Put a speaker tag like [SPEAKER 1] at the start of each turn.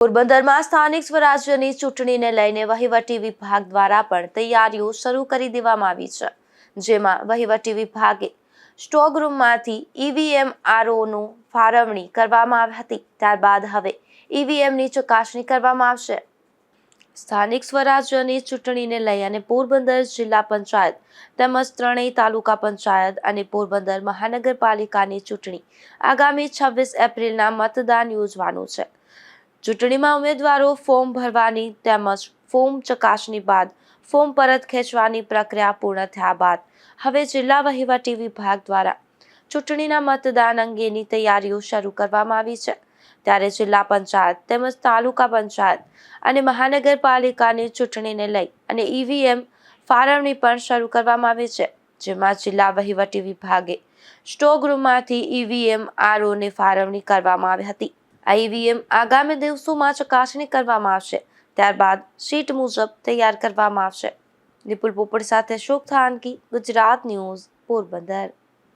[SPEAKER 1] પોરબંદરમાં સ્થાનિક સ્વરાજ્યની ચૂંટણીને લઈને વહીવટી વિભાગ દ્વારા પણ તૈયારીઓ શરૂ કરી દેવામાં આવી છે, જેમાં વહીવટી વિભાગે સ્ટ્રોંગ રૂમમાંથી ઈવીએમ આરઓનું ફાળવણી કરવામાં આવી હતી। ત્યારબાદ હવે ઈવીએમની ચકાસણી કરવામાં આવશે। સ્થાનિક સ્વરાજ્યની ચૂંટણીને લઈ અને પોરબંદર જિલ્લા પંચાયત તેમજ ત્રણેય તાલુકા પંચાયત અને પોરબંદર મહાનગરપાલિકાની ચૂંટણી આગામી 26 એપ્રિલના મતદાન યોજવાનું છે। ચૂંટણીમાં ઉમેદવારો ફોર્મ ભરવાની તેમજ ફોર્મ ચકાસણી બાદ ફોર્મ પરત ખેંચવાની પ્રક્રિયા પૂર્ણ થયા બાદ હવે જિલ્લા વહીવટી વિભાગ દ્વારા ચૂંટણીના મતદાન અંગેની તૈયારીઓ શરૂ કરવામાં આવી છે। ત્યારે જિલ્લા પંચાયત તેમજ તાલુકા પંચાયત અને મહાનગરપાલિકાની ચૂંટણીને લઈ અને ઈવીએમ ફાળવણી પણ શરૂ કરવામાં આવી છે, જેમાં જિલ્લા વહીવટી વિભાગે સ્ટ્રોંગ રૂમમાંથી ઈવીએમ આરઓની ફાળવણી કરવામાં આવી હતી। આ ઈવીએમ આગામી દિવસોમાં ચકાસણી કરવામાં આવશે, ત્યારબાદ શીટ મુજબ તૈયાર કરવામાં આવશે। નિપુલ પોપટ સાથે અશોક થાનકી, ગુજરાત ન્યૂઝ, પોરબંદર।